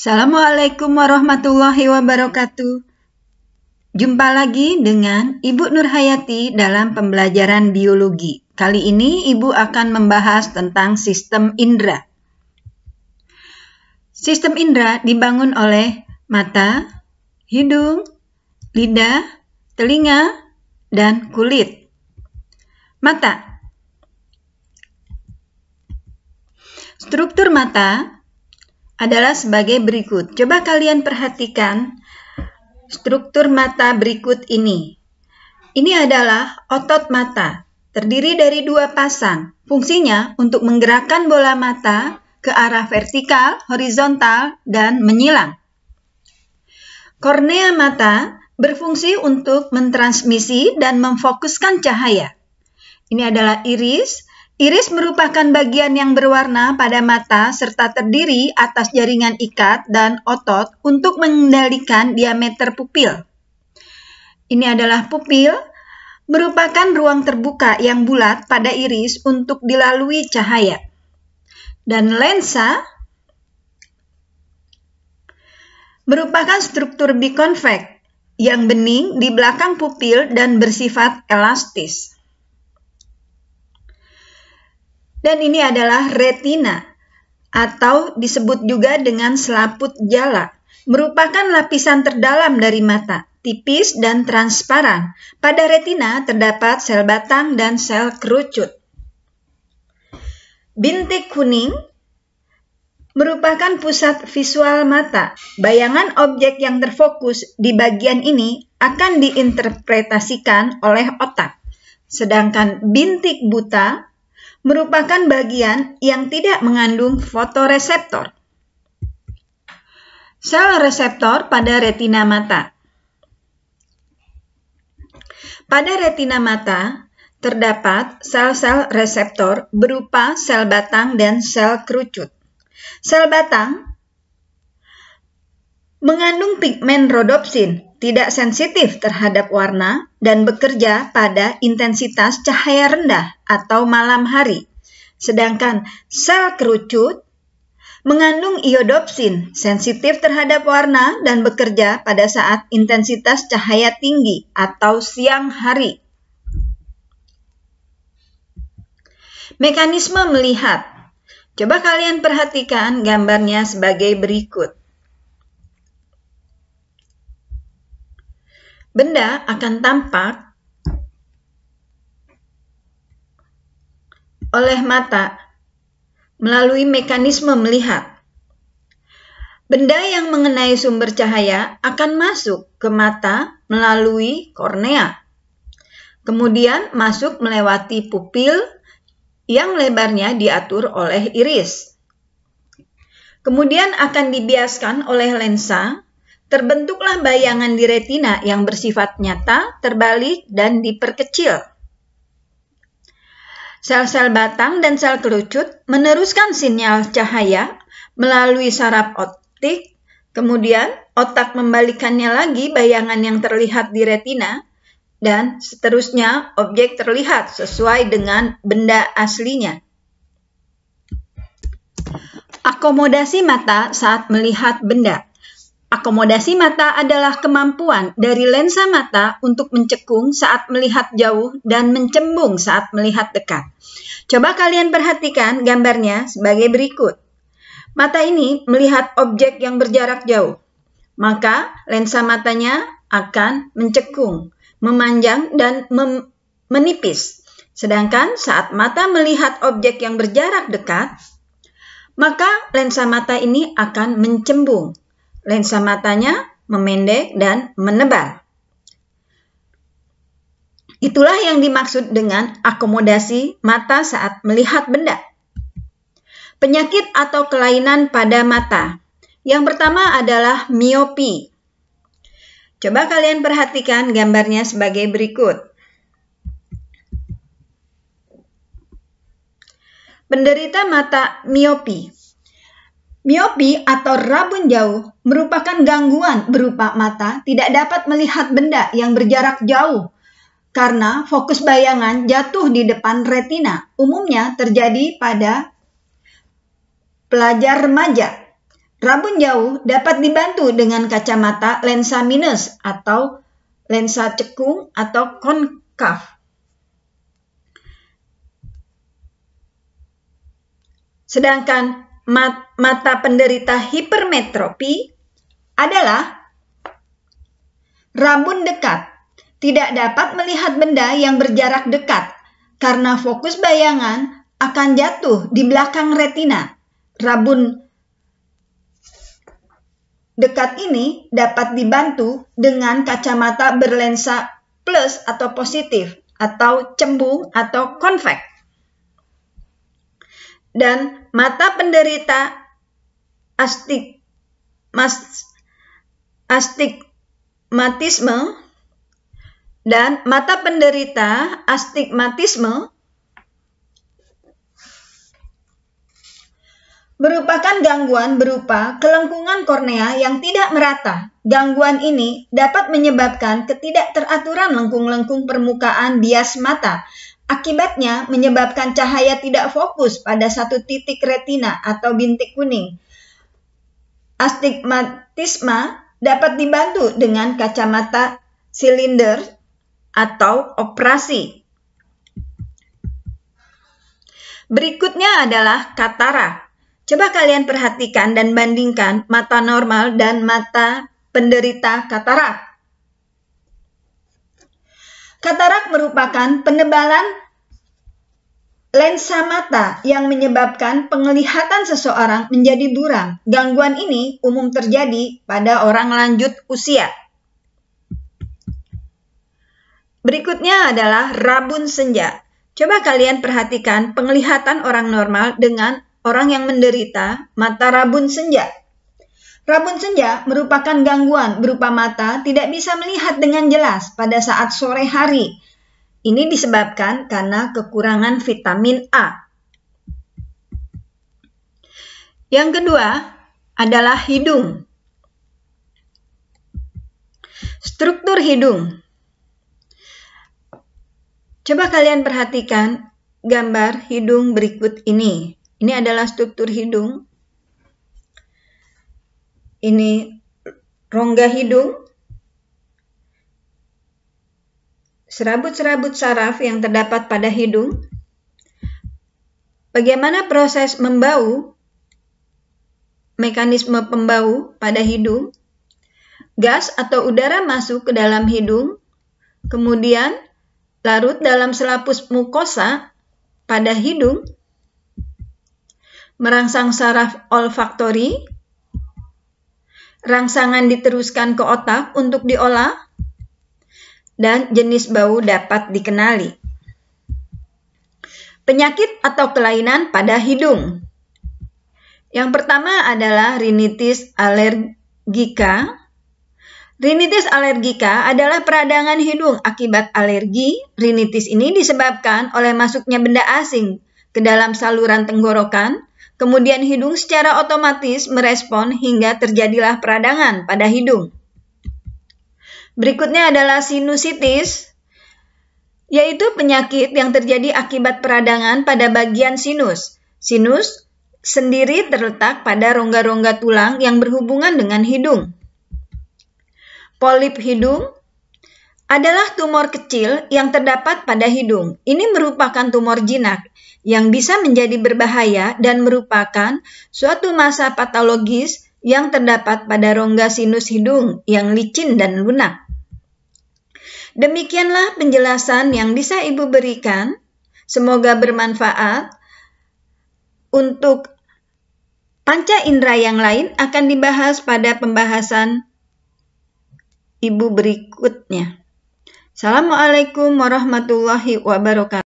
Assalamualaikum warahmatullahi wabarakatuh. Jumpa lagi dengan Ibu Nurhayati dalam pembelajaran biologi. Kali ini Ibu akan membahas tentang sistem indera. Sistem indera dibangun oleh mata, hidung, lidah, telinga, dan kulit. Mata. Struktur mata adalah sebagai berikut. Coba kalian perhatikan struktur mata berikut ini. Ini adalah otot mata, terdiri dari dua pasang. Fungsinya untuk menggerakkan bola mata ke arah vertikal, horizontal, dan menyilang. Kornea mata berfungsi untuk mentransmisi dan memfokuskan cahaya. Ini adalah iris. Iris merupakan bagian yang berwarna pada mata serta terdiri atas jaringan ikat dan otot untuk mengendalikan diameter pupil. Ini adalah pupil, merupakan ruang terbuka yang bulat pada iris untuk dilalui cahaya. Dan lensa merupakan struktur bikonveks yang bening di belakang pupil dan bersifat elastis. Dan ini adalah retina, atau disebut juga dengan selaput jala, merupakan lapisan terdalam dari mata, tipis dan transparan. Pada retina terdapat sel batang dan sel kerucut. Bintik kuning merupakan pusat visual mata. Bayangan objek yang terfokus di bagian ini akan diinterpretasikan oleh otak. Sedangkan bintik buta merupakan bagian yang tidak mengandung fotoreseptor. Sel reseptor pada retina mata. Pada retina mata terdapat sel-sel reseptor berupa sel batang dan sel kerucut. Sel batang mengandung pigmen rodopsin, tidak sensitif terhadap warna, dan bekerja pada intensitas cahaya rendah atau malam hari. Sedangkan sel kerucut mengandung iodopsin, sensitif terhadap warna dan bekerja pada saat intensitas cahaya tinggi atau siang hari. Mekanisme melihat. Coba kalian perhatikan gambarnya sebagai berikut. Benda akan tampak oleh mata melalui mekanisme melihat. Benda yang mengenai sumber cahaya akan masuk ke mata melalui kornea. Kemudian masuk melewati pupil yang lebarnya diatur oleh iris. Kemudian akan dibiaskan oleh lensa. Terbentuklah bayangan di retina yang bersifat nyata, terbalik, dan diperkecil. Sel-sel batang dan sel kerucut meneruskan sinyal cahaya melalui saraf optik, kemudian otak membalikannya lagi bayangan yang terlihat di retina, dan seterusnya objek terlihat sesuai dengan benda aslinya. Akomodasi mata saat melihat benda. Akomodasi mata adalah kemampuan dari lensa mata untuk mencekung saat melihat jauh dan mencembung saat melihat dekat. Coba kalian perhatikan gambarnya sebagai berikut. Mata ini melihat objek yang berjarak jauh, maka lensa matanya akan mencekung, memanjang, dan menipis. Sedangkan saat mata melihat objek yang berjarak dekat, maka lensa mata ini akan mencembung. Lensa matanya memendek dan menebal. Itulah yang dimaksud dengan akomodasi mata saat melihat benda. Penyakit atau kelainan pada mata. Yang pertama adalah miopi. Coba kalian perhatikan gambarnya sebagai berikut. Penderita mata miopi. Miopi atau rabun jauh merupakan gangguan berupa mata tidak dapat melihat benda yang berjarak jauh karena fokus bayangan jatuh di depan retina. Umumnya terjadi pada pelajar remaja. Rabun jauh dapat dibantu dengan kacamata lensa minus atau lensa cekung atau konkav. Sedangkan mata penderita hipermetropi adalah rabun dekat, tidak dapat melihat benda yang berjarak dekat karena fokus bayangan akan jatuh di belakang retina. Rabun dekat ini dapat dibantu dengan kacamata berlensa plus atau positif atau cembung atau konveks. Dan mata penderita astigmatisme dan mata penderita astigmatisme merupakan gangguan berupa kelengkungan kornea yang tidak merata. Gangguan ini dapat menyebabkan ketidakteraturan lengkung-lengkung permukaan bias mata. Akibatnya menyebabkan cahaya tidak fokus pada satu titik retina atau bintik kuning. Astigmatisme dapat dibantu dengan kacamata silinder atau operasi. Berikutnya adalah katarak. Coba kalian perhatikan dan bandingkan mata normal dan mata penderita katarak. Katarak merupakan penebalan lensa mata yang menyebabkan penglihatan seseorang menjadi buram. Gangguan ini umum terjadi pada orang lanjut usia. Berikutnya adalah rabun senja. Coba kalian perhatikan penglihatan orang normal dengan orang yang menderita mata rabun senja. Rabun senja merupakan gangguan berupa mata tidak bisa melihat dengan jelas pada saat sore hari. Ini disebabkan karena kekurangan vitamin A. Yang kedua adalah hidung. Struktur hidung. Coba kalian perhatikan gambar hidung berikut ini. Ini adalah struktur hidung. Ini rongga hidung, serabut-serabut saraf yang terdapat pada hidung. Bagaimana proses membau, mekanisme pembau pada hidung, gas atau udara masuk ke dalam hidung, kemudian larut dalam selaput mukosa pada hidung, merangsang saraf olfaktori, rangsangan diteruskan ke otak untuk diolah, dan jenis bau dapat dikenali. Penyakit atau kelainan pada hidung. Yang pertama adalah rinitis alergika. Rinitis alergika adalah peradangan hidung akibat alergi. Rinitis ini disebabkan oleh masuknya benda asing ke dalam saluran tenggorokan. Kemudian hidung secara otomatis merespon hingga terjadilah peradangan pada hidung. Berikutnya adalah sinusitis, yaitu penyakit yang terjadi akibat peradangan pada bagian sinus. Sinus sendiri terletak pada rongga-rongga tulang yang berhubungan dengan hidung. Polip hidung adalah tumor kecil yang terdapat pada hidung. Ini merupakan tumor jinak yang bisa menjadi berbahaya dan merupakan suatu massa patologis yang terdapat pada rongga sinus hidung yang licin dan lunak. Demikianlah penjelasan yang bisa Ibu berikan. Semoga bermanfaat. Untuk panca indera yang lain akan dibahas pada pembahasan Ibu berikutnya. Assalamualaikum warahmatullahi wabarakatuh.